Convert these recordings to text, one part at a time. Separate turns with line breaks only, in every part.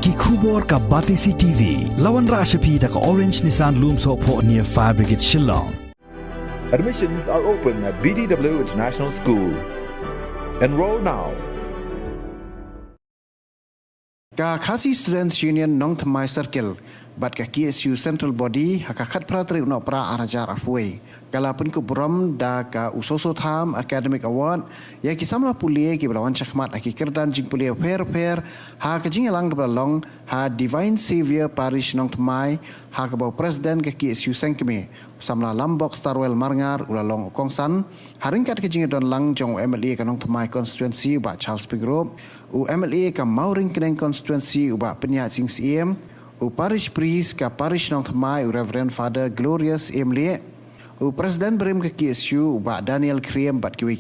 Ki khubor ka Batisi TV. Lawan Rashapi da ka Orange Nissan Lumso po near Fire Brigade Shillong.
Admissions are open at BDW International School. Enroll now.
Ka Khasi Students Union Nong Thamai Circle bat ka KSU Central Body haka khat pratri no pra arajar afwe kala pun ku buram da ka usoso tham academic award ya ki samla pulie ki belawan chakmat aki kerdan jing pulie fair ha ka jing lang ka long ha Divine Savior Parish Nong Thamai ha ka bau president ka KSU Sengkeme samla Lambok Starwell Marngar ulalong Kongsan haringkat ka jing don lang jong MLA ka Nong Thamai constituency ba Charles Pigrop u MLA ka Mauring Keneng constituency uba Penyat Sing CM u parish priest ka parish Nong Thamai u Reverend Father Glorious Emlie u Presiden Berim ke KSU uba Daniel Kriem bat kiwe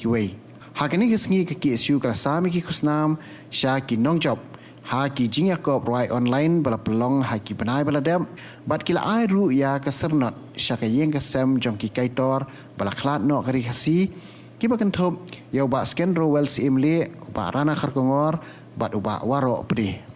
hakini kesngi ke KSU kala sami ki kusnam sya ki nong job ha ki jingya ko roi online bala pelong ha ki benai bala dem bat kila ai ru ya ka sernot sya ka yeng ka sem jong ki kaitor bala khlat no kari khasi ki bakan thop ya uba Skendro Wells Emlie uba Rana Kharkongor bat uba waro pedih.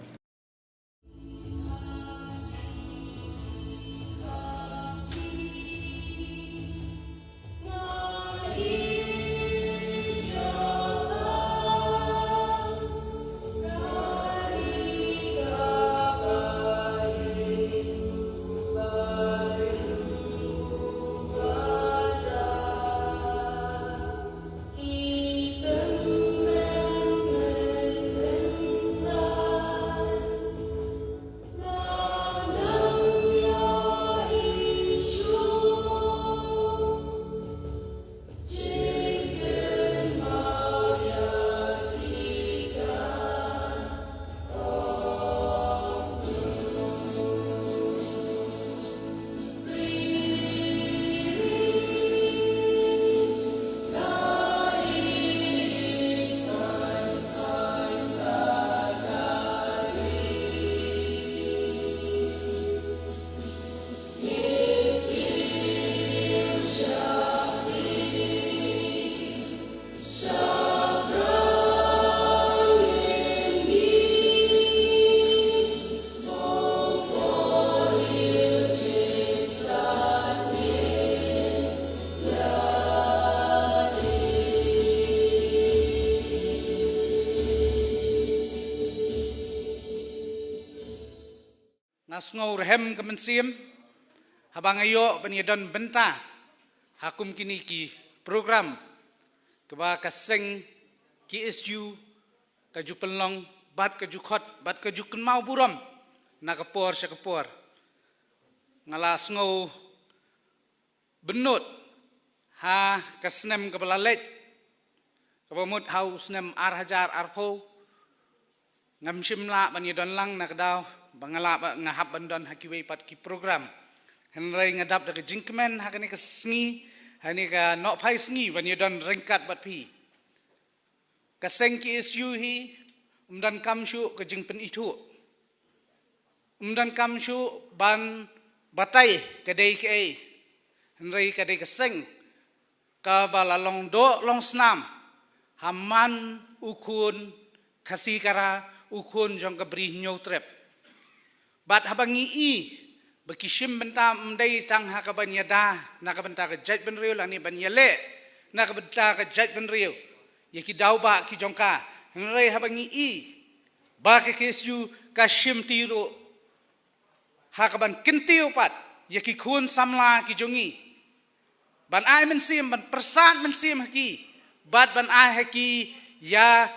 Nasngau rehem kemensiam habang ayo penyedon benta hakum kini ki program keba kaseng KSU kaju pelong bat kaju khot bat kaju kenmau buram nakapor syakapor ngalas ngau benut ha kasnem kebalalet kebamut hau snem arhajar arpo ngamsimla penyedon lang nakdaw bangalap ngahap bandon hakiway pat ki program henry ngadap da jingkmen hakani ka sngi hani ka no phai sngi banyodon ringkat bat pi kaseng ki SU hi umdan kamshu ka jingpen itu umdan kamshu ban batai kadai ke henry kadai kaseng ka balalong do long snam haman ukun kasikara ukun jong kabri nyautrep bat habangi i bekishim benta mdai tang hakabanyada nakabenta ka jaj benriu lani banyale nakabenta ka jaj benriu yaki dauba ki jongka nrai habangi i ba ke KSU ka shim tiro hakaban kintiu pat yaki kun samla ki jongi ban ai mensim ban persan mensim haki bat ban ai haki ya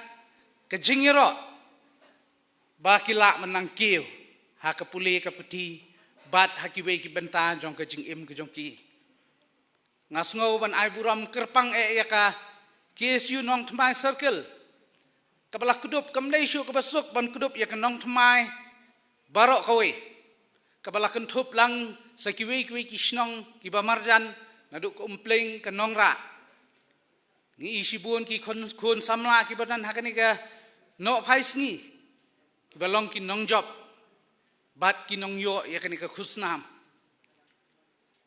ke jingiro ba kila menangkiu ha kapuli kaputi bat hakiwe ki benta jong ka jing im ka jong ki ngasngau ban ai buram kerpang ya ka KSU Nong Thamai Circle kabala kudup kamleishu kabasuk ban kudup ya ka Nong Thamai barok kawe kabala kentup lang sa kiwe ki snong ki bamarjan naduk umpleng ka nongra ni isibun ki kun samla ki badan hakani ka no phais ni ki balong ki nongjob bat kinong yo ya kani ka khusnam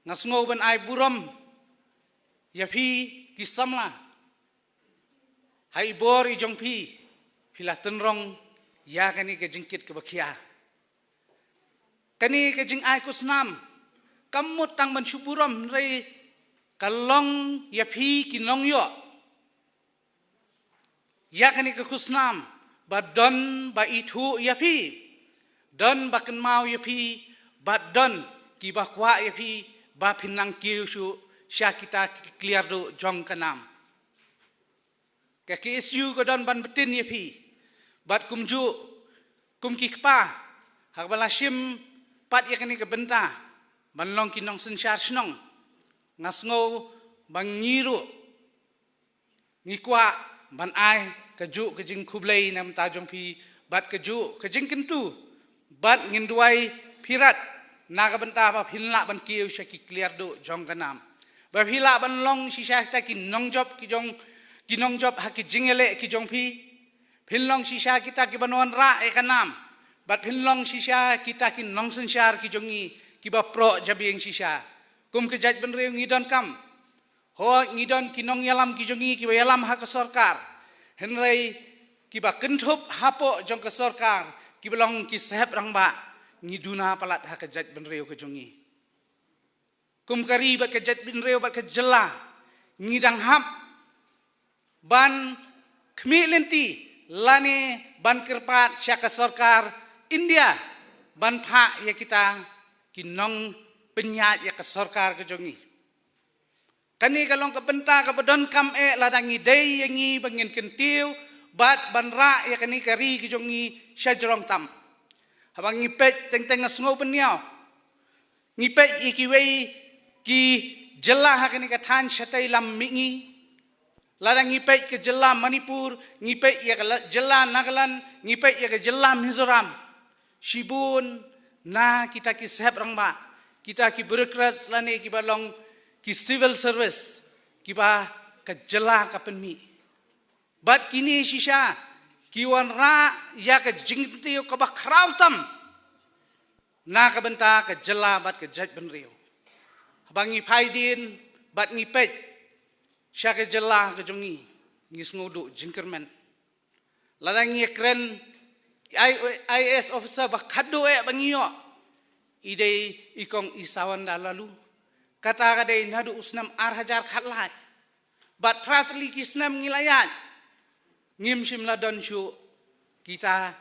ngasngau ban ai buram ya phi ki samla hai bor i jong phi philaten rong ya kani ka jingkit ka bakhia kani ka jing ai kusnam kamut tang ban syuburam rei kalong ya phi kinong yo ya kani ka kusnam ba don ba itu ya phi don ba kan mau ya phi ba don ki ba kwa ya phi ba pinang kiu shu sya kita clear do jong kanam ka KSU ko don ban betin ya phi bat kumju kum ki kpa hak balashim pat ya kani ka benta manlong kinong sensyar snong ngasngo bangiru ngikwa ban ai kaju kajing kublai nam tajong pi bat kaju kajing kentu bat nginduai pirat naga benta ba hinla ban kiu syaki clear do jong kanam ba hila ban long shisha ta ki nong job ki nong job ha ki jingele ki jong pi hinlong shisha kita ki banwan ra e kanam bat hinlong shisha kita ki nong sensyar ki jongi ki ba pro jabi yang shisha kum ke jaj ben reu ngidon kam ho ngidon ki nong yalam ki jongi ki ba yalam ha ka sarkar henrei ki ba kentup hapo jong ka sarkar ki belong ki sehep rang ba ngiduna palat ha ka jaj ben reu ke jongi kum kari ba ke jaj ben reu ba ke jela ngidang hap ban khmi lenti lani ban kerpat sya ka sarkar India ban pha ya kita kinong penyat ya ke sarkar ke jongi kani kalong ke benta ke bedon kam ladang idei yangi bangin kentiu bat ban ra ya kani kari ke jongi syajrong tam habang ngipet teng-teng ngasngo peniau ngipet ikiwei ki jela hakani ka than syatai lam mingi ladang ngipet ke jela Manipur ngipet ya ke jela Nagaland ngipet ya ke jela Mizoram Shibun na kita ki sehab rangba kita ki birokrat lani ki balong ki civil service ki ba ka jela ka penmi bat kini shisha ki wan ra ya ka jingti ka ba krautam na ka benta ka jela bat ka jaj benrio abangi paidin bat ngi pej sya ka jela ka jongi ngis ngodu jingkermen ladangi kren IAS officer ba khadu bangio idei ikong isawan dalalu kata kadai nadu usnam hajar khatlai bat pratli kisnam ngilayat ngim shimla don shu kita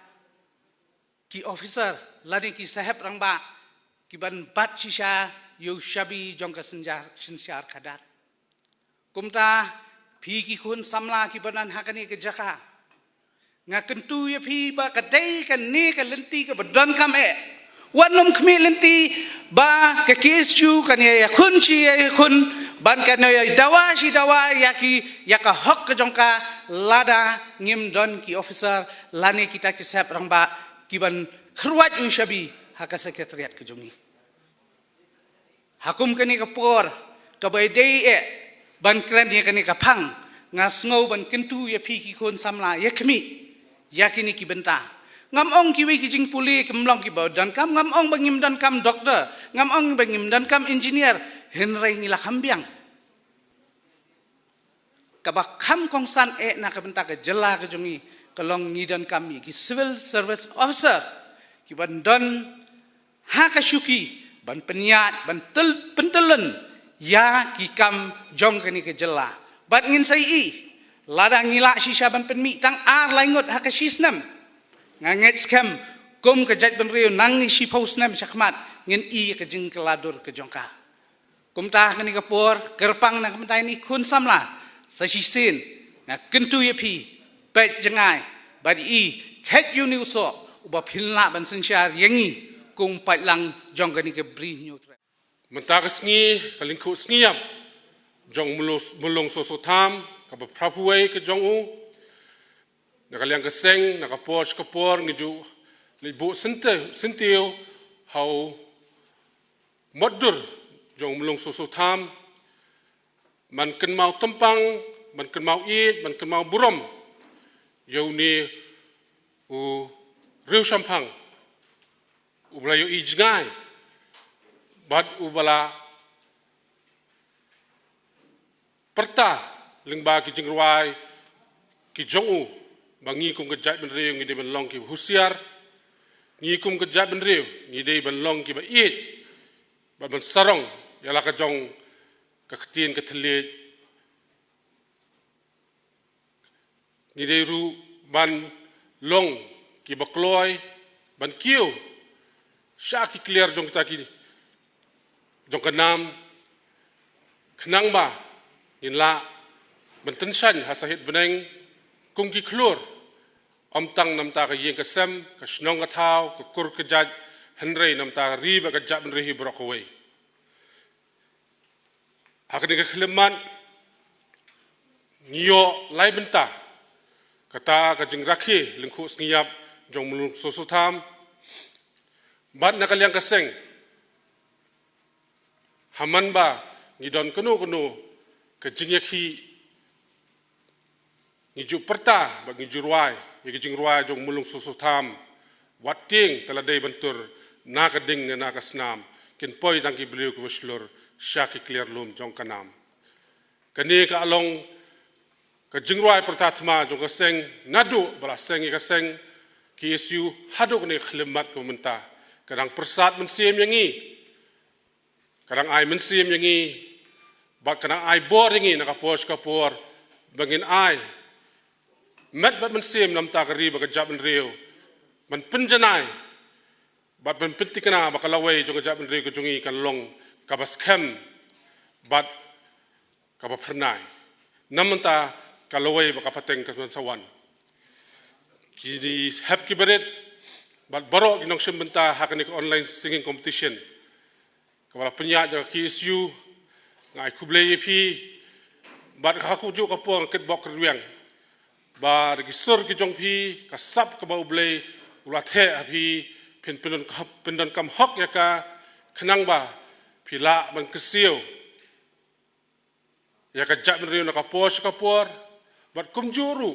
ki officer lani ki sahab rangba ki ban bat shisha yo shabi jong ka senjar kadar kumta phi ki khun samla ki banan hakani ke jaka ngakentu ya phi ba kadai kan ni ka lenti ka badon kam wanum khmi lenti ba ke KSU kan ya khun chi ya khun ban kan ya dawa si dawa ya ki ya ka hok ka jongka lada ngim don ki officer lani kita ki sap rangba ki ban khruat u shabi haka sekretariat ke jongi hakum kani ka por ka bai dei ban kran ya kani ka phang ngasngau ban kentu ya phi ki khun samla ya khmi yakini ki benta ngam ong ki wi ki jing puli kemlong ki baudan kam ngam ong bangim dan kam doktor ngam ong bangim dan kam engineer henrei ngila kambiang kabak kam kongsan na ka benta ka jela ka jongi kalong ngidan kami ki civil service officer ki ban don ha ka syuki ban penyat ban pentelen ya ki kam jong kani ka jela bat ngin sai ladang ngila shisha ban penmi tang ar laingot hakashisnam nganget scam kum ke jaj ban rio nang ni shi pausnam syakmat ngin i ke jing keladur ke jongka kum ta ngani ka por kerpang na kum ta ni kun samla sa shisin na kentu ye pi pet jengai badi i khet yu ni uso uba philna ban sensyar yangi kum pat lang jong kani ke bri nyu tre
mentak sngi kalingku sngiap jong mulong soso tham kapa prapuai ke jong u nakaliang keseng nakapor skapor ngiju libu senteu hau modur jong mulong soso tham man ken mau tempang man ken mau it man ken mau burom yo ni u riu sampang u bla yo ijngai bad u bala perta lingba ki jingruai ki jongu bangi kung gejat ben reung ide ben long ki husiar ngi kum ke jat ben riu ngi dei ban long ki ba it ban sarong yala ka jong ka khtien ka thले ngi dei ru ban long ki ba kloi ban kiu sha ki clear jong ta ki jong ka nam khnang ba in la ban tan shan ha sahit beneng kung ki klur om tang nam ta ka yeng ka sem ka snong ka thau ka kur ka jat henrei nam ta ri ba ka jat ben ri brok away hakni ka khleman ngiyo lai benta kata ka jing rakhi lingkhu sngiap jong mulung sosu tham bat na kalyang ka seng haman ba ngidon kanu ka jing yakhi ngiju perta ba ngiju ruai ye jing ruai jong mulung sosu tham wating taladai bentur na ka ding na ka snam kin poi dang ki bliu ko slur shaki clear lum jong kanam kani ka along ka jingruai pertatma jong ka seng nadu bala seng ka seng KSU haduk ni khlemat ko menta kadang persat mensim yangi kadang ai mensim yangi ba kadang ai bor yangi na ka pos ka por bangin ai met bat mensim nam ta kari ba ka jab riu man penjanai bat ben pentikana ba kalawai jong ka jab riu ko jongi kan long kabas kem bat kaba pernai namanta kalawai baka pateng ka sawan kini hap ki beret bat baro ginong sembenta hakani online singing competition kawala penya ja KSU ngai kublei phi bat haku ju ka pong ket bok riang ba gi sur ki jong phi ka sap ka ba ublei ula the phi pendon kam hok ya ka khnang ba pila ban kesiu ya ka jat riu na ka pos ka por bat kumjuru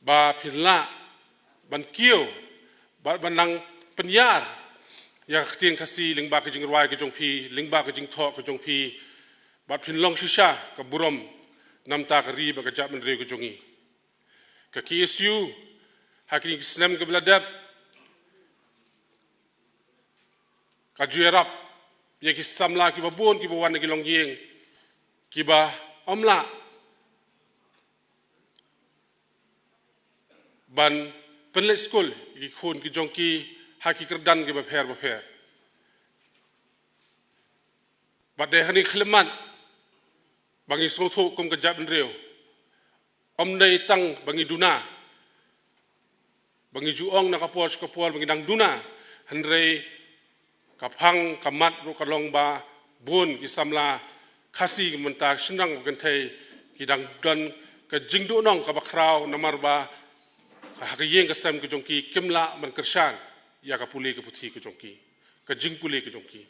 ba pila ban kiu bat banang penyar ya khtien khasi lingba ka jing ruai ka jong phi lingba ka jing tho ka jong phi bat phin long shisha ka burom namta ka ri ba ka jat riu ka jongi ka KSU hakini snam ka bladap ka juerap ye ki samla ki babon ki bawan ki long yeng ki ba omla ban penle school ki khun ki jongki haki kerdan ki ba pher ba de hani khleman bangi sotho kum ka jab reu om nei tang bangi duna bangi juong na ka pos ka pol bangi dang duna hanrei kapang kamat ru kalong ba bun ki samla khasi menta shinang kan thai ki dang don ka jingdu nong ka bakrau namar ba ka hakiyeng ka sam ki jongki kimla man kershan ya ka puli ka puthi ki jongki ka jing puli ki jongki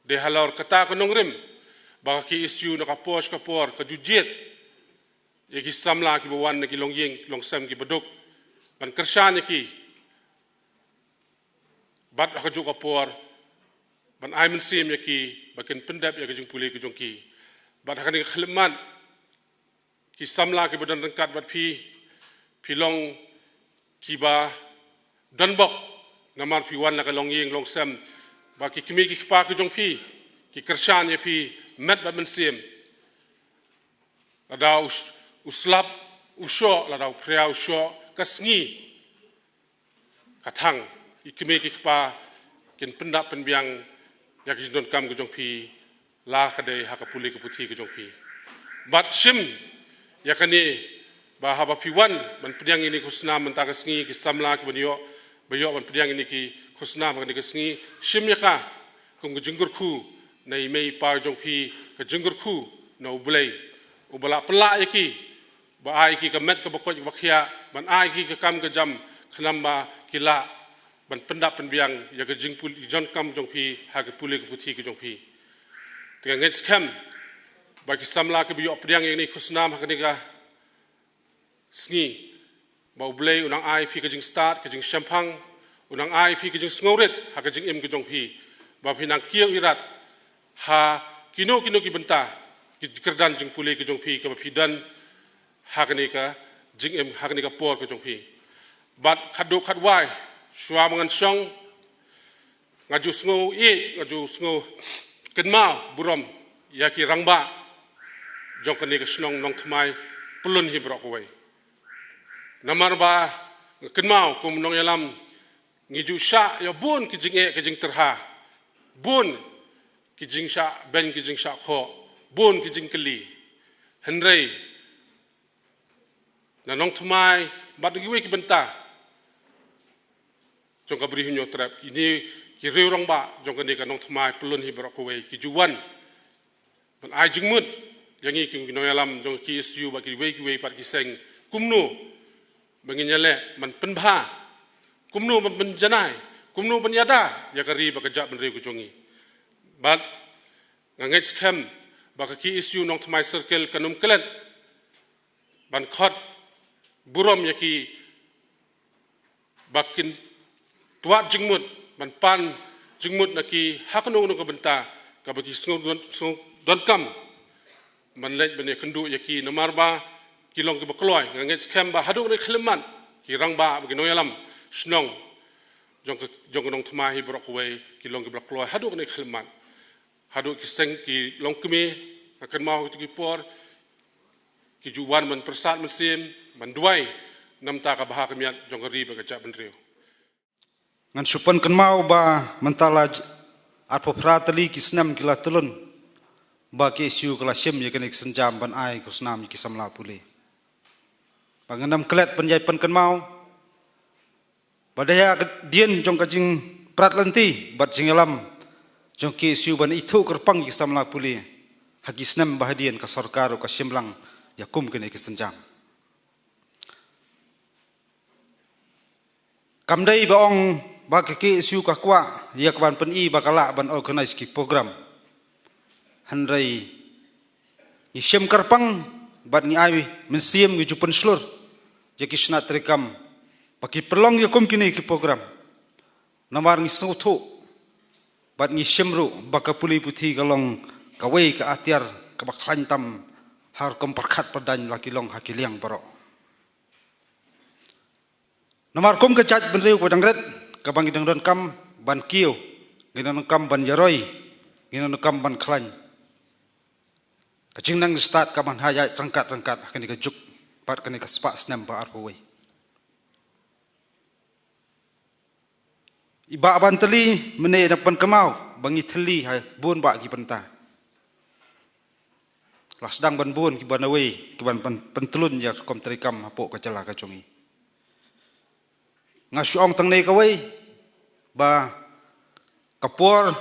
de halor kata ka nongrim ba ki isu na ka pos ka por ka jujet ye ki samla ki bawan ki long yeng long sam ki baduk man kershan ki bat ka ju ka por ban ai men sim yaki bakin pendap ya jing puli ki jongki bat hakani khleman ki samla ki badan rangkat bat phi long ki ba danbok namar phi wan la ka long yeng long sam ba ki kimi ki pa ki jongpi ki kershan ya phi met bat men sim ada uslap usho la da pria usho kasngi kathang ikimi ki pa kin pendap penbiang ya ki don kam ki jongpi la ka de hakapuli ki puthi ki jongpi bat sim ya kani ba haba piwan ban pediang ini kusna menta kasngi ki samla ki banyo bayo ban pediang ini ki kusna ban ki kasngi sim ya ka kum ki jinggur khu nei mei pa jongpi ka jinggur khu no bulai ubala pela yaki ba ai ki ka met ka bokoj bakhia ban ai ki ka kam ka jam khnamba kila ban pendap penbiang ya ka jingpul jon kam jongpi ha ka puli ki puthi ki jongpi tengah ngets kam ba ki samla ki bayo pediang ini kusna ha ka ni ka sngi ba ublei unang ai phi ka jing start ka jing champang unang ai phi ka jing sngoret ha ka jing im ka jong phi ba phinang kieu irat ha kino ki benta ki kerdan jing puli ka jong phi ka ba phidan ha ka ni ka jing im ha ka ni ka por ka jong phi bat khadu khatwai shua mangan syong ngaju sngo ngaju sngo kenmau burom yaki rangba jong kani ke snong nong tmai pelun hi brok wei namar ba kenmau kum nong yalam ngiju sha ya bun ki jing terha bun ki jing sha ben ki jing sha kho bun ki jing keli henrei na nong tmai bat gi wei ki benta jong ka bri hunyo trap ini ki riu rong ba jong kani ka nong tmai pelun hi brok wei ki juwan ban ai jing mut yang ki nong yalam jong ki su ba ki wei pat ki seng kumno bangin yale man penbha kumno man penjanai kumno penyada ya kari ba kejap ben riu ku jongi bat ngangets kem ba ki isu nong tmai circle kanum kelet ban khot burom yaki bakin tuat jingmut ban pan jingmut naki hakno no ka benta ka bagi sung don kam man lej bene kendu yaki namarba kilong ke bakloy ngangets kem ba haduk re khleman ki rangba bagi noyalam snong jong nong tmai brok wei kilong ke bakloy haduk re khleman haduk ki seng ki long kemi akan mau ki por ki juwan man persat mesim man duai nam ta ka bahak miat jong ri ba kejap benriu
ngan supan kan mau ba mentala at popratali ki snam kila tulun ba ke siu kala sim ye kenek senjam ban ai ku snam ki samla puli panganam klet penjai pan kan mau badaya dien jong kajing prat lanti bat jingalam jong ke siu ban itu kerpang ki samla puli hagi snam bahadian ka sarkar ka simlang yakum kene ki senjam kamdai baong ba ke siu ka kwa ya kaban pen i bakala ban organize ki program hanrai ni sem karpang bat ni ai mensiam ngi jupen slur ya ki snat rekam paki perlong yakum kini ki program namar ngi sautu bat ngi semru bakapuli puthi galong kawai ka atiar ka baklantam har kom perkhat padan laki long hakiliang baro namar kom ka chat benreu ko dangret ka bang dang ron kam ban kiu nginan kam ban yaroi nginan kam ban khlan ka jingnang start ka ban haya rangkat kani ka juk pat kani ka spa snam ba arwoi iba ban teli mene nak pan kamau bangi theli ha bun ba ki penta las dang ban bun ki ban away ki ban pentelun ya kom trikam apo ka cala ka chongi ngasuong tang nei ka wei ba kapor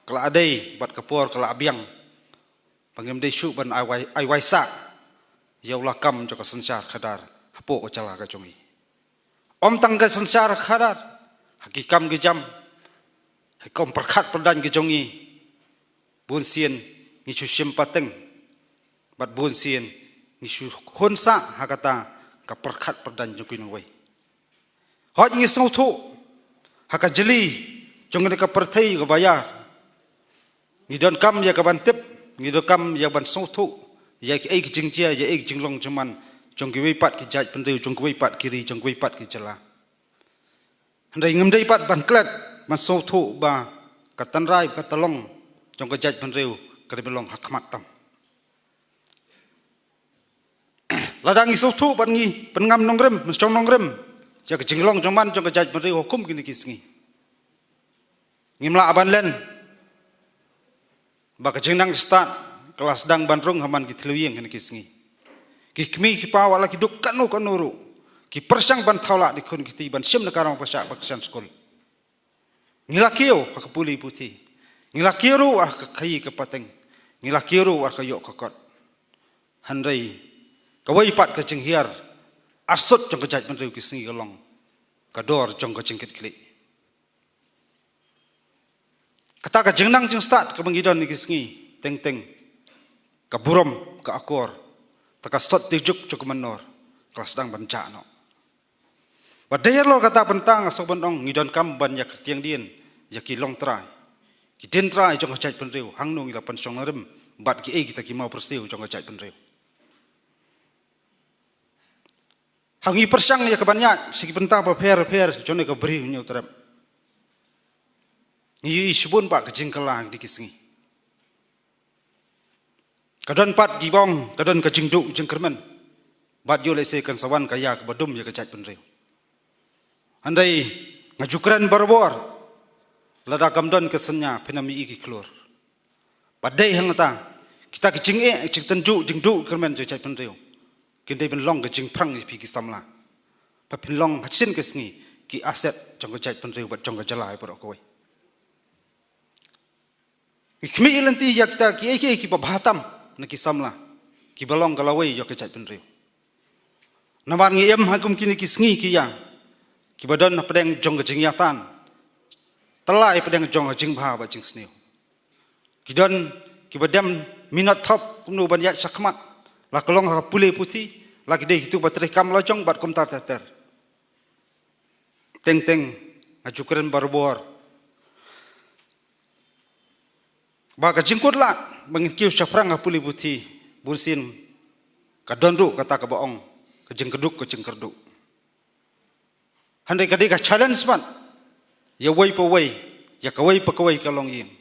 kala adai bat kapor kala abiang pangem dei shu ban ai waisa yaula kam jo ka sansar khadar apo ka cala ka chongi om tang ka sansar khadar hakikam ge jam hakom perkhat perdan ge chongi bun sien ni chu sim pateng bat bun sien ni chu khonsa hakata ka perkhat perdan jo kuin wei hot ngi sautu haka jeli jong ka perthai ka bayar ni don kam ya ka ban tip ni do kam ya ban sautu ya ki ek jingchia ya ek jinglong jaman jong ki wei pat ki jaj pendeu jong ki wei pat kiri jong ki wei pat ki jala handai ngam dei pat ban klat man sautu ba ka tanrai ka talong jong ka jaj pendeu ka belong hakmak tam ladang iso tu ban ngi pengam nongrem mestong nongrem ja ke jinglong joman jong ke jaj meri hukum kini kisngi ngimla aban len ba ke jingnang start kelas dang bandrung haman ki thluyeng kini kisngi ki kmi ki pa wala ki duk kanu kanuru ki persang ban thaula di kun kiti ban sim nakarang pasak baksan skol ngilakio ka puli puti ngilakiro ar ka kai ka pateng ngilakiro ar ka yok ka kot hanrei kawai pat ka jinghiar asot jong ka jaj ban riu kisngi galong kador jong ka jingkit kli kata ka jingnang jing start ka bangidon ni kisngi teng ka burom ka akor taka stot tijuk jok manor kelas dang ban cha no badayar lo kata pentang asok bandong ngidon kam ban yak tiang dien yaki long trai ki den trai jong ka jaj ban riu hangno ngila pan song rem bat ki e kita ki mau persiu jong ka jaj ban riu Hangi persang ya kebanyak segi pentah per jone ke beri nyu terap. Ngi isbun pak kejingkelang di kisngi. Kadon pat gibong, kadon kejingdu jengkermen. Bat yo lese kan sawan kaya ke badum ya kecaj penreu. Andai ngajukran barbor. Lada kamdon kesenya penami iki klur. Padai hangata kita kejinge cik tenju jingdu kermen kecaj penreu. Kini penlong ke jing prang pi ki samla. Pa penlong hasin ke sngi ki aset jong ke jait penreu bat jong ke jalai por kowe. Ikmi ilanti ya kita ki ki bahatam na ki samla. Ki balong kalawai yo ke jait penreu. Namar ngi em hakum kini ki sngi ki ya. Ki badan pedeng jong ke jing yatan. Telai pedeng jong ke jing bha ba jing sneu. Ki don ki badam minat top kumnu ban yak sakmat. La kolong ha pule putih, lagi deh itu baterai kam lojong bat komtar teter. Teng ajukeran barbor. Ba kajingkut la mengikiu syafrang ha pule putih, bursin kadonru kata ka baong, kajingkeduk kajingkerduk. Handai kadai ka challenge man. Ya wai pa wai, ya kawai pa kawai kalong yin.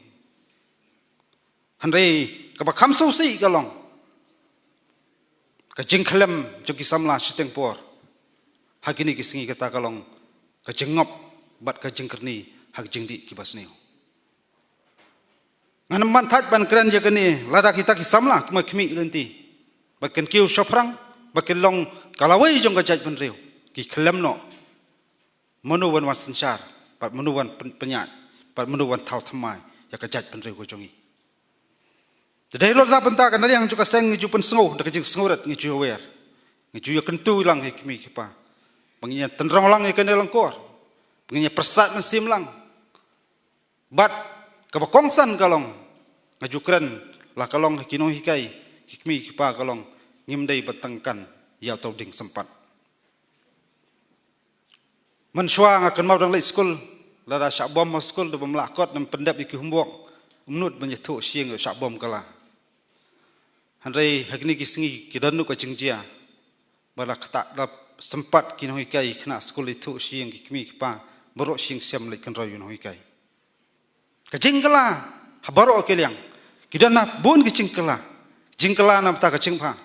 Handai ka ba khamsu si kalong. Kajing kelem jogi samla siteng por. Hakini kisingi kata kalong kajing ngop bat kajing kerni hak jing di kibas neu. Ngan mantat ban keren jaga ni lada kita ki samla kuma kimi lenti. Baken kiu syafrang baken long kalawai jong kajaj penreu ki kelem no. Menu wan sensar bat menu wan penyat bat menu wan tau thamai ya kajaj penreu ko jongi. Jadi lo tak pentak kan yang juga seng ngiju pensengau dak jing sengurat ngiju wer. Ngiju ya kentu lang hikmi kipa. Penginya tenrong lang ikan dalam kor. Penginya persat mensim lang. Bat kabakongsan kalong ngaju keren lah kalong kino hikai hikmi kipa kalong ngimdai betengkan ya tau ding sempat. Mensuang akan mau dang lay school lada syak bom school do melakot dan pendap iki humbok. Menut menyetuk siang syak bom kala. Handai hakini kisingi kidanu ka jingjia bala kata la sempat kino hikai kena skul itu siang kimi kipa berok sing siam le kan rayu no hikai ka jingkala habaro keliang kidana bun ki jingkala nam ta ka jingpa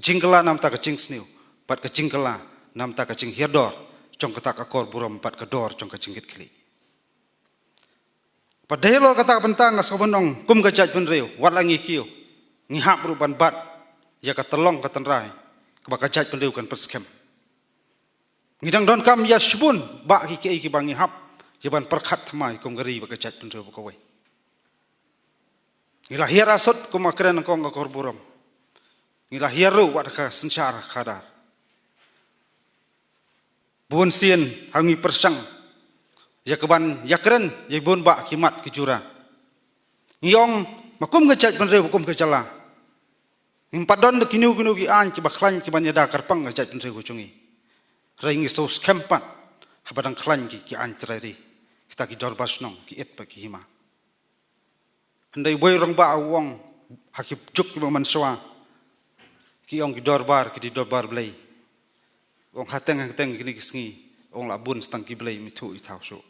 jingkala nam ta ka jing sneu pat ka jingkala nam ta ka jing hirdor jong kata ka kor buram pat ka dor jong ka jinggit keli padahal kata pentang asobonong kum ka jaj penreu walangi kiu ngihap ruban bat ya katelong katenrai kebakajat pendiukan perskem ngidang don kam ya shbun ba ki bang ngihap jaban perkhat thamai kum gari bakajat pendiu bakawai ngilah hiar asot kum akren kong ka korburam ngilah hiaru wat ka sensar khadar bun sien hangi persang ya keban ya keren ya bun ba kimat kijura ngiyong makum ngejat pendiu kum kejala Impat don de kinu ki an ki baklan ki banyada karpang ngajat penreu kucungi. Raingi sos kempat habadang klan ki an cerari. Kita ki dorbas nong ki et pa ki hima. Handai boy rong ba awong hakip juk ki manswa. Ki ong ki dorbar blai. Ong hateng kini kisngi ong labun stang ki blai mitu itau so.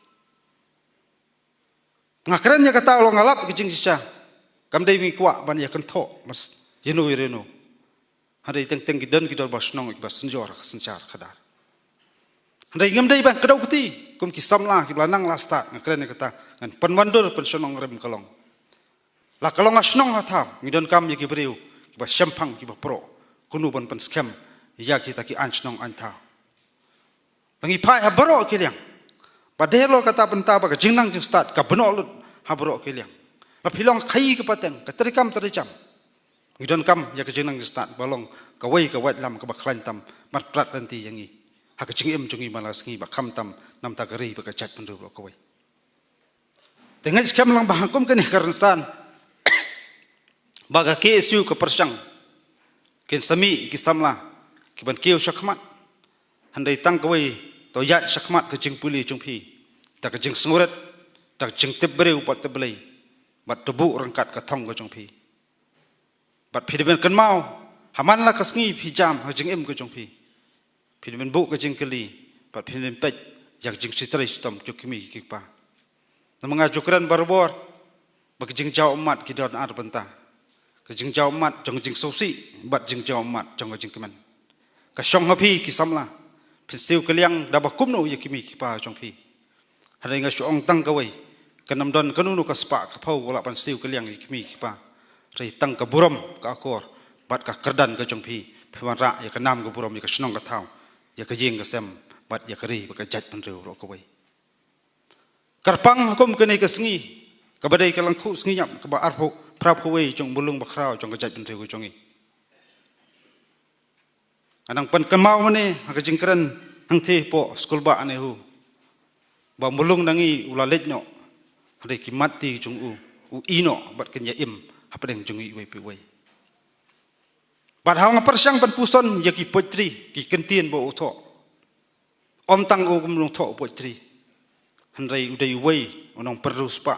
Ngakrennya kata lo ngalap ki jing sisa. Kamdai mi kwa ban ya kento mas Yeno ireno, ada teng gidan kita basnong ikbas senjor sencar kadar. Ada ingam day ban kedau kuti, kum kisam lah kiblanang lasta ngakren kata ngan penwandur pensonong rem kalong. La kalong asnong hatap ngidon kam ya kibriu kibas syampang kibas pro kunu ban penskem ya kita ki ansnong anta. Langi pai habaro kiliang. Padahal kata pentaba ka jingnang jing start ka benol habaro kiliang. La pilong kai kepaten katrikam tericam. Ngidon kam ya kejenang start balong kawai lam kabaklan tam matprat nanti yangi hak jingim jungi malas ngi bakam tam nam tagari bakajat pendu kawai tengah skam lang bahangkum kan karenstan baga kesu ke persang ken sami kisamla kiban keu syakmat handai tang kawai to ya syakmat ke jing puli jungpi tak jing sengurat tak jing tebreu pat teblai bat tebu rangkat ka thong ke jungpi bat phidiben kan mau haman la kasngi phi jam hajing em ko jong phi pin men bu ka jing kali pat pin men pej jak jing sitrai stom juk kimi kikpa na mga jukran barbor bak jing jaw umat ki don ar benta ka jing jaw umat jong jing sosi bat jing jaw umat jong jing kemen ka shong hapi ki samla pin siu kaliang da bakum no yakimi kikpa jong pi hari nga shong tang kawai kanam don kanunu ka spa ka phau wala pan siu kaliang yakimi kikpa rei tang ka buram ka akor bat ka kerdan ka jong pi phiwan ra ya ka nam ka buram ya ka snong ka thau ya ka jing ka sem bat ya ka ri ba ka jat pan reu ro ka wai karpang hukum kene ka sngi ka badai ka langkhu sngi nyap ka ba arpho prap huwei jong bulung ba khrau jong ka jat pan reu jongi anang pan kamau mane ha ka jingkran hang the po skul ba ane hu ba mulung nangi ulalet nyo hade ki mati jong u ino bat ken ya im hapadeng jong i wei pi wei bat hang persyang pan puson ya ki potri ki kentien bo utho om tang o gumlung tho potri hanrai udai wei onong perus pa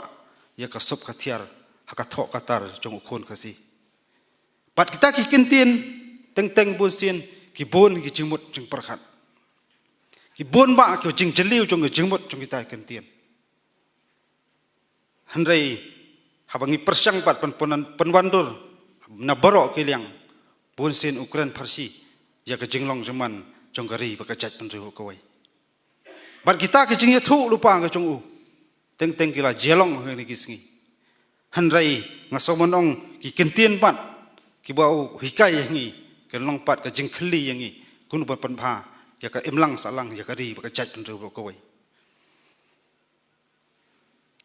ya ka sop ka thiar ha ka tho ka tar jong khon kasi bat kita ki kentien teng teng bun sien ki bon ki jingmut jing perkhat ki bon ba ki jing jeliu jong jingmut jong kita kentien hanrai habangi persyang pat penwandur na borok kiliang bun sin Ukraine Parsi ya ka jinglong zaman jong gari ba ka jat pen riu ko wai bar kita ki jing ya thu lupa ka jong u teng teng kila jelong ni kisngi hanrai ngasomonong ki kentien pat ki bau hikai yangi kan long pat ka jing khli yangi kunu ban pan pha ya ka imlang salang ya ka ri ba ka jat pen riu ko wai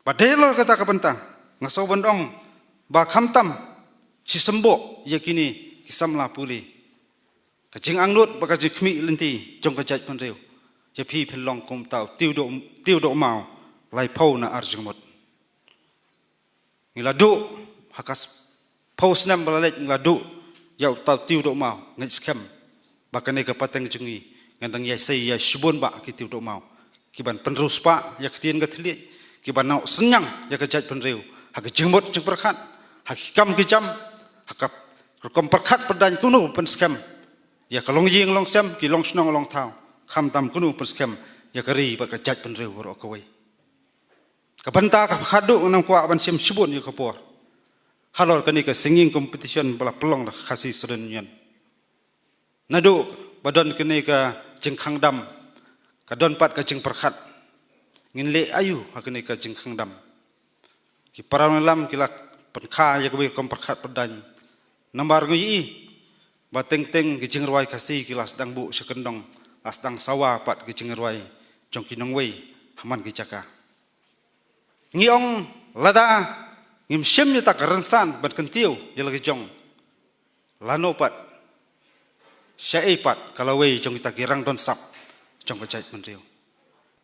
badelor kata ka penta ngasobondong ba khamtam si sembo yakini kisamla puli ka jing angnut ba ka jikmi lenti jong ka jat pan reu je phi phelong kom tau tiu do mau lai phau na arjingmot ngila du hakas pos nam balet ngila du yau tau tiu do mau ngai scam ba ka ne ka pateng jungi ngandang ya sei ya shibon ba ki tiu do mau ki ban penrus pa ya ktien ga thli ki ban nau senyang ya ka jat pan reu ha ka jingmot jing perkhat ha ki kam ki jam ha ka kom perkhat perdan kuno pen scam ya ka long ying long sem ki long snong long thau kham tam kuno pen scam ya ka ri ba ka jat pen reu ro ka wai ka banta ka khadu nang kwa ban sem shibon ya ka por halor ka ni ka singing competition bala pelong da khasi student union nadu badan ka ni ka jingkhang dam ka don pat ka jing perkhat ngin le ayu ha ka ni ka jingkhang dam ki parang lam ki lak pen kha ya ka wi kom perkhat perdan nambar ngi ba teng teng ki jingruai khasi ki las dang bu sekendong las dang sawa pat ki jingruai jong ki nong wei haman ki chaka ngi ong lada ngim shem ya tak ransan bat kentiu ya lagi jong lano pat syai pat kalau wei jong kita kirang don sap jong ka jait menriu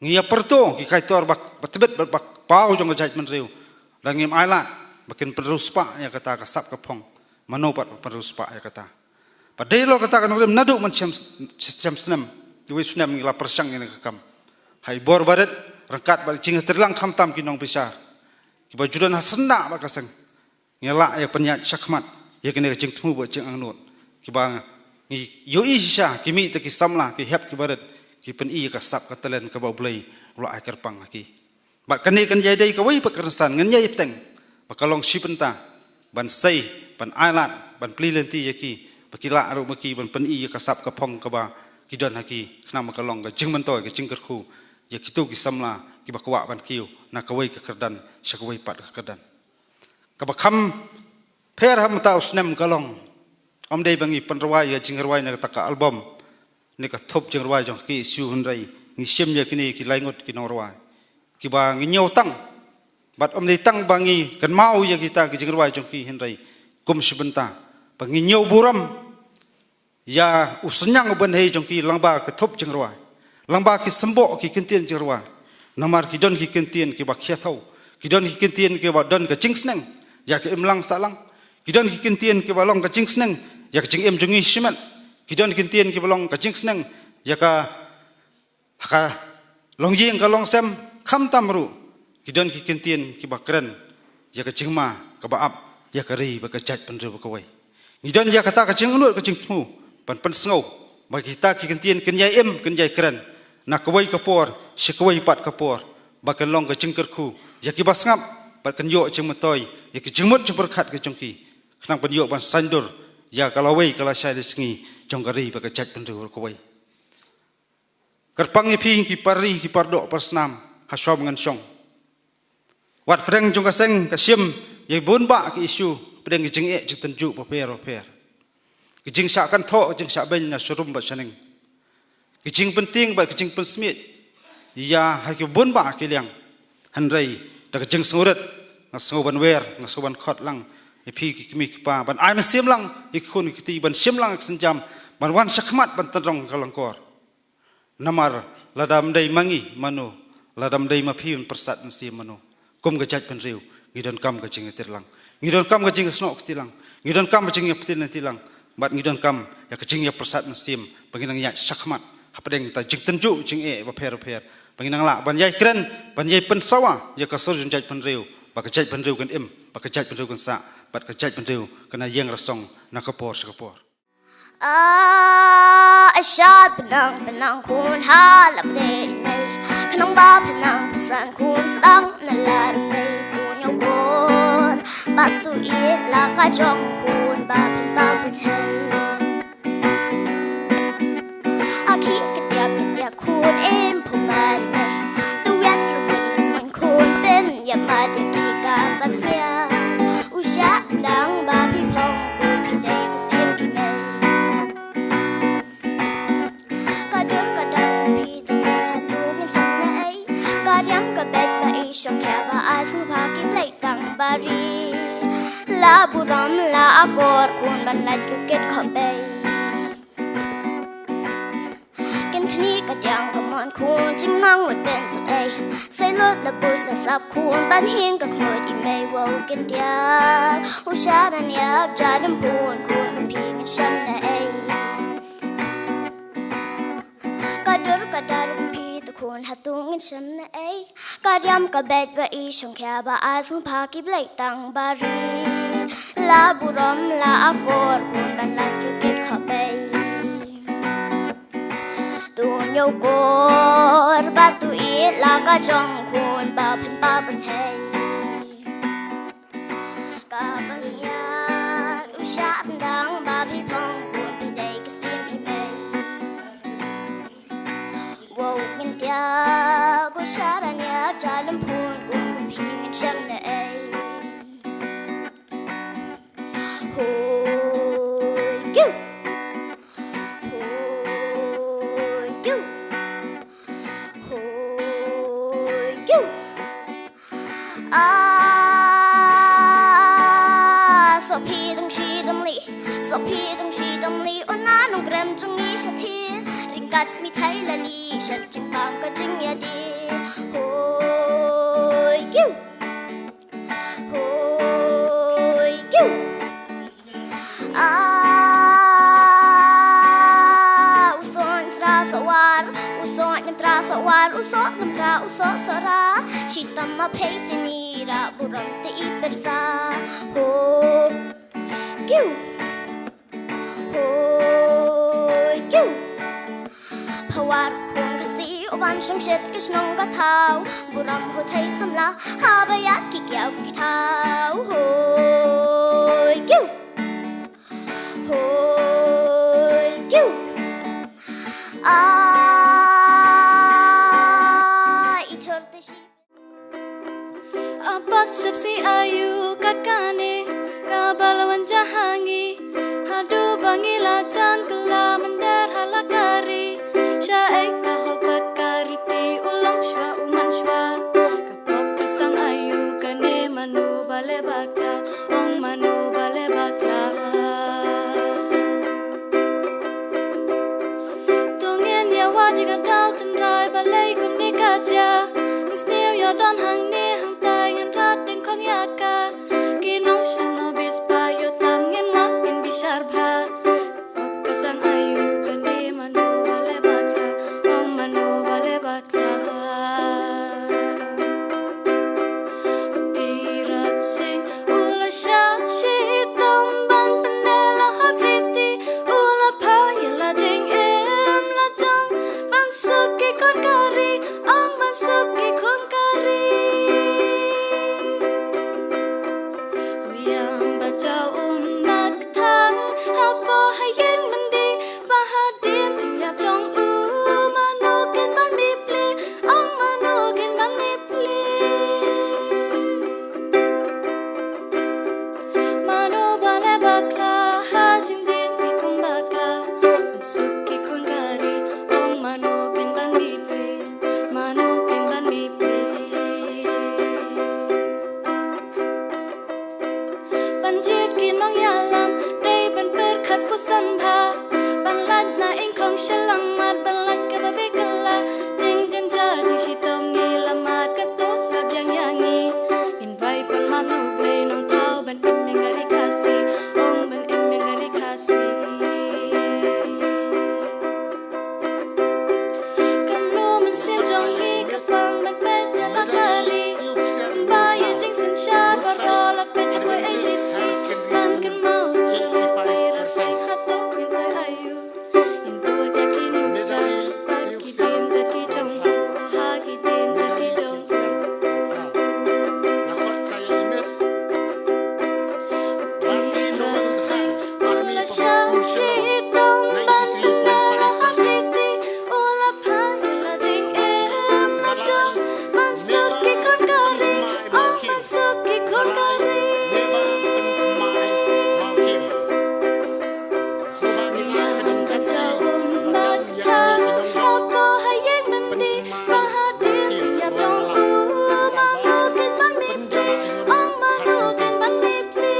ngi ya perto ki kaitor bak betebet bak pau jong ka jait menriu dan ngim ailat bakin perus pa ya kata ka sap ka phong manopat perus pa ya kata padai lo kata kan ngem nadu man sem senam duwe senam ngila persyang ini kakam hai bor baret rangkat balik cing terlang khamtam kinong besar ki bajudan hasna ba kasang ngela ya penyat syakmat ya kene cing temu ba cing angnut ki ba ngi yo isha kimi te ki samla ki hep ki baret ki pen i ka sap ka telen ka ba blai ula ai kerpang ki ba kane kan yai dai ka wai pekersan ngan yai teng ba kalong sipenta ban sei ban ailat ban plilenti yaki bakila aru maki ban pen i ka sap ka phong ka ba ki don haki khna ma kalong ka jing man toy ka jing kerkhu ya kitu ki samla ki bakwa ban kiu na kawai ka kerdan syakawai pat ka kerdan ka bakham pher ham ta usnem kalong om dei bangi panrawai ya jingrawai na ta ka album ni ka thop jingrawai jong ki su hunrai ngi sem ya kini ki laingot ki norwai ki ba ngi nyau tang bat om dei tang bangi kan mau ya kita ki jingrawai jong ki hinrai kum sebentar bangi nyau buram ya usnyang ban hei jong ki langba ka thop jingrawai langba ki sembo ki kentien jingrawai namar ki don ki kentien ki ba khiathau ki don ki kentien ki ba don ka chingsneng ya ki imlang salang ki don ki kentien ki ba long ka chingsneng ya ka ching em jungi shiman ki don ki kentien ki ba long ka chingsneng ya ka long yeng ka long sem kham tamru ki don ki kentien ki ba kren ya ka chingma ka ba ap ya ka ri ba ka jat pan ru ka wai ni don ya kata ka ching lut ka ching thu pan pan sngo bagi kita kikantian kenyai kenyai keren nak kawai kapor sekawai pat kapor bakan long ke jengkerku ya ki basngap bat kenyo jeng metoi ya ki jengmut jeng berkat ke jengki kenang penyo ban sandur ya kalawai kala syai sengi jonggari baka jaj pendur kawai kerpang iping ki pari ki pardok persnam haswa ngan syong wat pedang jong kaseng kasim ye bon ba ki isu pedang ki jeng jeng tenju paper ki jeng sakan tho jeng sak ben na surum ba saneng ki jeng penting ba ki jeng pensmit ya ha ki bon ba ki liang hanrai da jeng surat ngaso ban wer ngaso ban khot lang ipi ki mi pa ban ai sim lang ikun ki ti ban sim lang senjam ban wan sakmat ban tadrong kalangkor namar ladam dai mangi manu ladam dai mapiun persat nsi manu kum gajat pen riu ngidon kam ka jing tirlang ngidon kam ka jing snok tilang ngidon kam ka jing petin tilang bat ngidon kam ya ka jing ya persat nsim banginang ya sakmat hapadeng ta jing tenju jing ba pher banginang la ban yai kren ban yai pen sawa ya ka sur jat pen riu ba ka jat pen riu kan ba ka jat pen riu kan sa bat ka jat pen riu kana yang rasong nakapor sakapor
Asyad penang kun halap day kanang ba penang pesan kun sedang nalar day tunyo kun batu it la ka jong kun ba pen ba putay aki kedia kun puman day tuyat rubin kun pen ya ma de ki ka ban sia usya dang ba pi pong kun pi day kesim ki nay Shong kaba as nu paki play tang bari la buram la akor kun ban lat ku ket khobei ken thni ka tyang ka mon kun jing nang wat ben sa ai sai lot la but la sap kun ban hing ka khoi i mai wo ken tya u sha dan yak ja dam kun kun ping shan na ai ka dar kun hatung in sham na ai karyam ka bet ba I shong kya ba as mu pa ki blai tang bari la buram la akor kun ban lat ki ket kha bei tu nyo kor ba tu I la ka jong kun ba phen ba ban thai ka ban sia u sha dang ba bi phong kun bi dai ka sim I mai wo kin tya ko sharan ya jalam phun kun ping cham na ai hoi yu so pi dang shi dang li ona nong gram chung ni sha thi ringat mi thai la li sha ching bang ka ching ya di hoi yu uson tra uso sara shitam ma pheitani ra buram te I persa ho kyu phawar khung kasi oban shong shet kishnong ka thau buram ho thai samla ha bayat ki kyau ki thau ho kyu
Apat sepsi ayu katkane kabalawan jahangi hadu bangi lajan kela mendar halakari syaik kahok kariti ulang shwa uman shwa kapok kesang ayu kane manu bale bakla ong manu bale bakla tongien ya wadi gadal tenrai balai kumni kaja isneu ya don hang ne hang tai ngan rat ding kong yaka kinong shano bis pa yo tam ngen mak ngen bishar bha kapok kesang ayu kane manu bale bakla ong manu bale bakla tirat sing ula sha shi tom ban panela hariti ula pa yela jing con kari yang kacau umat kan apa hayang mendi bahadir siap jongku manukin man mimpi ong manukin man mimpi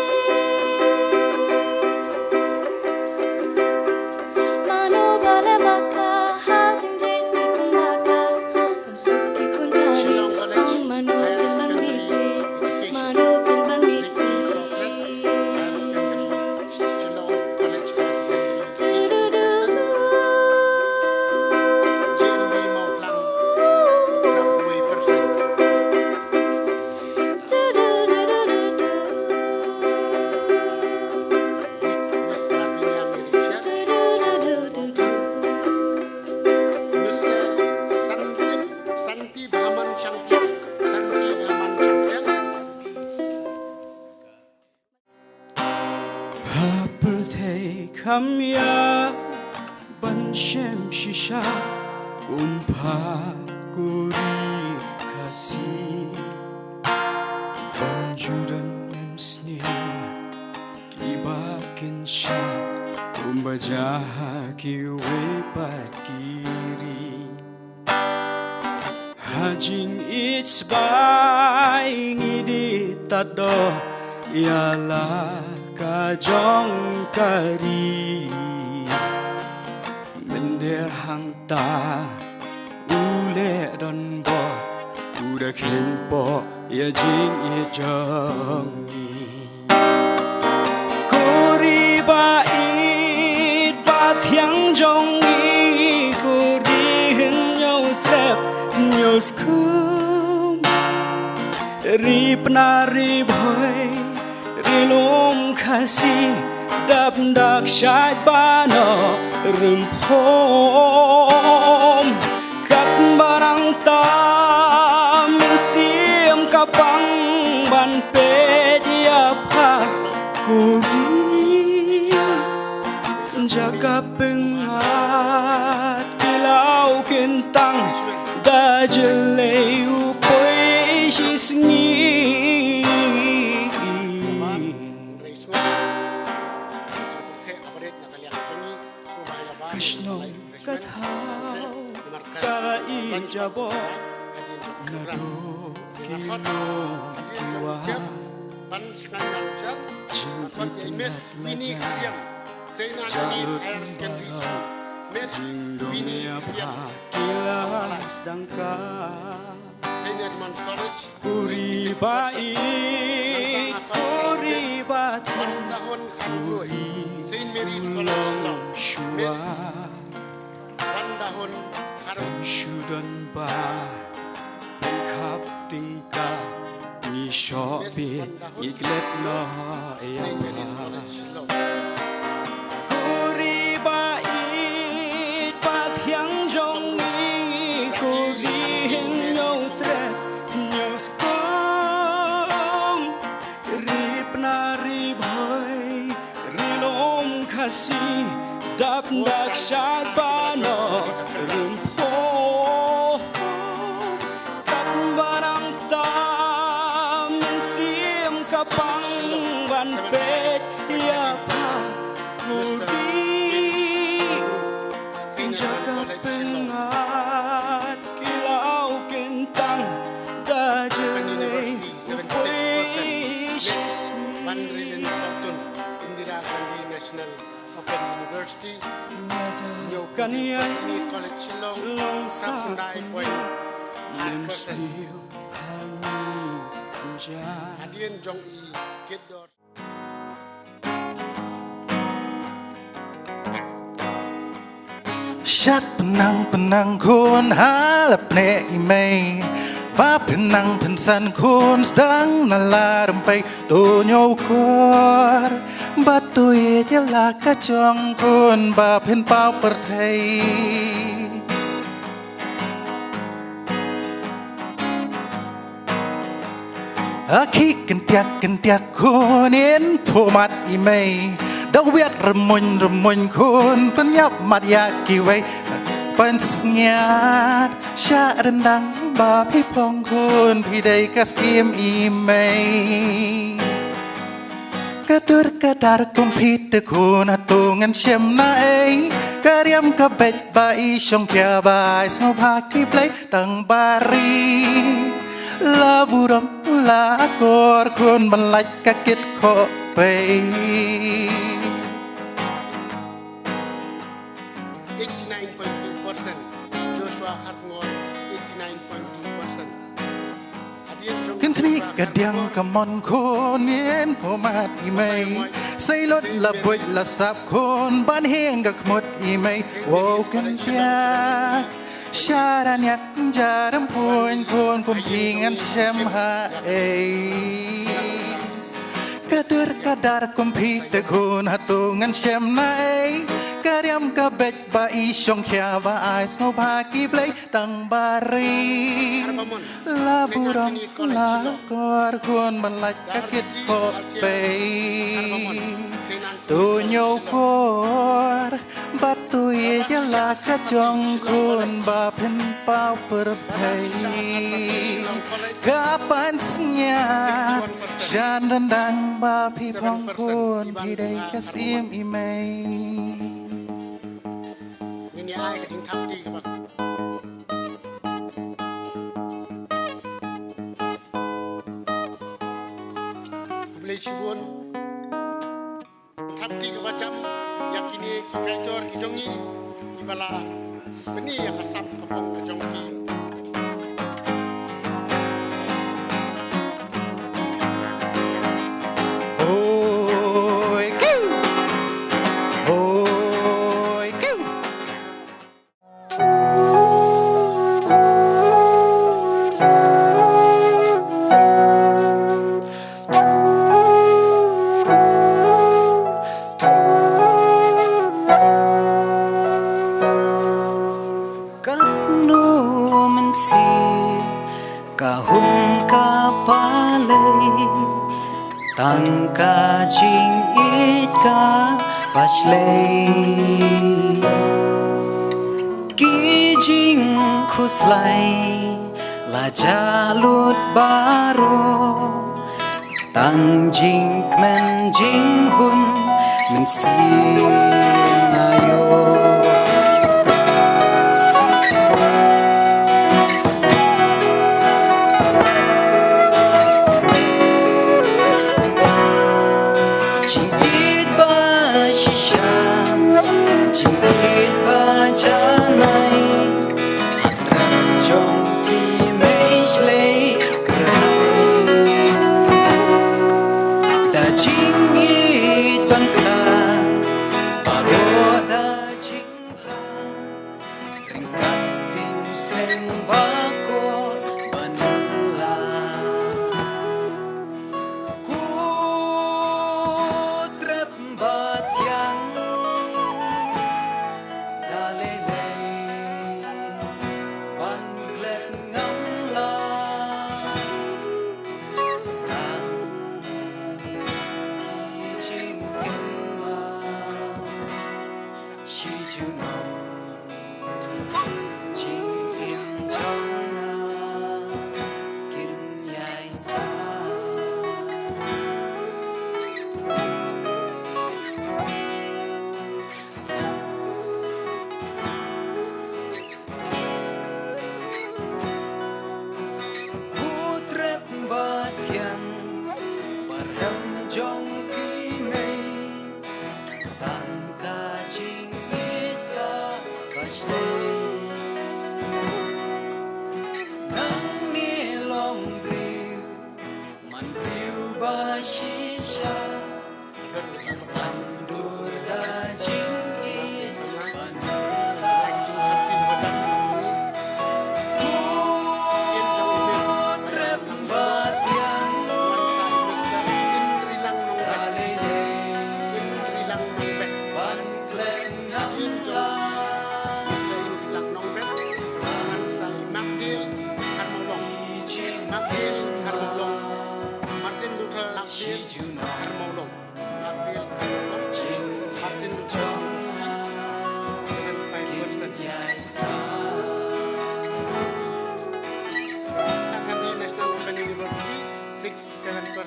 manu bale baka hajing jeni kun baka suki kun kari ong manukin man mimpi manukin man mimpi
birthday kamya ban shem shisha kumpa kuri kasih banjuran nemsni kibakin sha kumbaja kiwe pat kiri hajing it's buying it tado ialah kajong kari mender hangta ule don bo udah kenpo ya jing ye jongi kuri ba it ba thiang jongi kuri hin nhau trep nhau skum rip na rip hoy rilum kasih dap dak syait bano rempom kat barang tam sim kapang ban pe dia pa kuri jaga pengat kilau kentang da jeleu poi sisngi Krishna kathau kai jabo nado kilo kiwa jing dunia pakilas dangka kuri baik kuri batu kuri ulong shua dan shudan ba pengkap tingkah ni shopi iklet no yang kuri bait pat yang jong ni kuri hin nhau tre nhau skom rip na rip hoy rilom kasih dap dak syat bano rumpo kat barang tam sim kapang ban pet ya pa kuri jaga pengat kilau kentang da jelei upis
Indira Gandhi National Open University,
kan yang
College Shillong,
sa
Sundai Point,
nem siu hangi ja
Adian Jong E, Kidor.
Syat penang kun halap ne imei ba penang pensan kun sedang nala rempai tonyo kor batu ye jela kacong kun ba pen pau perthai aki kentiak kun in pomat imei Đâu biết rầm mùn khôn Phân nhấp mặt ya kỳ vây Phân nhát Xa rendang บาพี่พองคุณพี่ได้กระเสียมอีเมย์กระดุดกระดาษกุมพิดตะคูนาตูงันเชื่อมนาเอกระเรียมกระเบ็ดใบชงเกียบายสงพากีเพลย์ตั้งบารีลาบุรมลากอดคนบรรลัยกะกิดขอไป
89.2%. Joshua Hartngon 89.2%.
ขึ้นที่นี่กระเดียงกะมอนคนเย็นพอมาดอีเมย์ใส่รถละบดละสับคนบ้านเฮงกะขมดอีเมย์โว้กันเทียชาดานักจารำพูนคนกุมพีงันเชมหาเอกระดุดกระดาษกุมพีตะคูนหาตูงันเชมนาเอกระเรียมกระเบ็ดใบชงเขียวว่าไอสโนภากีเพลย์ตั้งบารีลาบุรมลากอดคนบรรลัยกะกิดขอไปตูโยกอดบัดตุยยะลากะจงคนบาเพ็นเป้าเปิดไทยkapan senyap Jan rendang babi pongkun Bidai kasim imei
Ini ai ke jing thap ti ke bak Boleh cibun thap ti ke macam yakini ki kaitor ki jongi ki bala beni yang kasam kapong ke jongi
Tang ka jing it ka paslay Ki jing khuslay la jalut baro Tang jing kmen jing hun men si ayo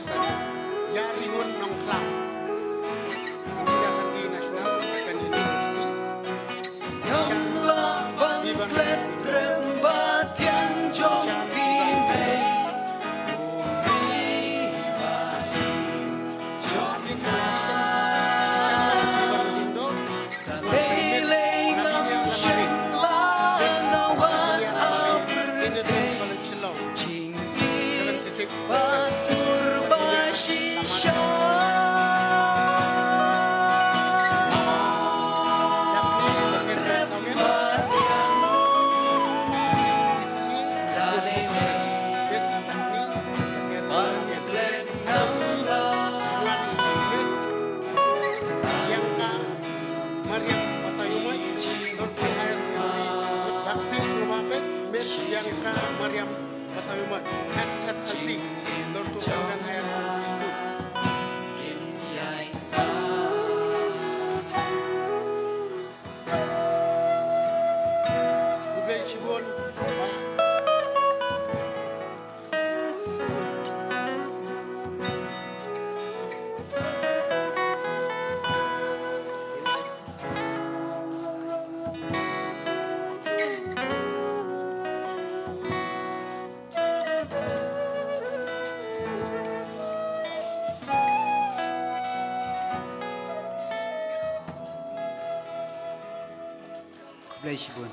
person Yarihun Nong Klang. Dia pergi nasional dan universiti. Bianca Mariam Pasayumat SSLC Dortu dan Higher School. Kublai Cibon
Kublai Cibun.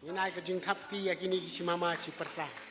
Ini naik ke jengkap ti yakini si mama si persah.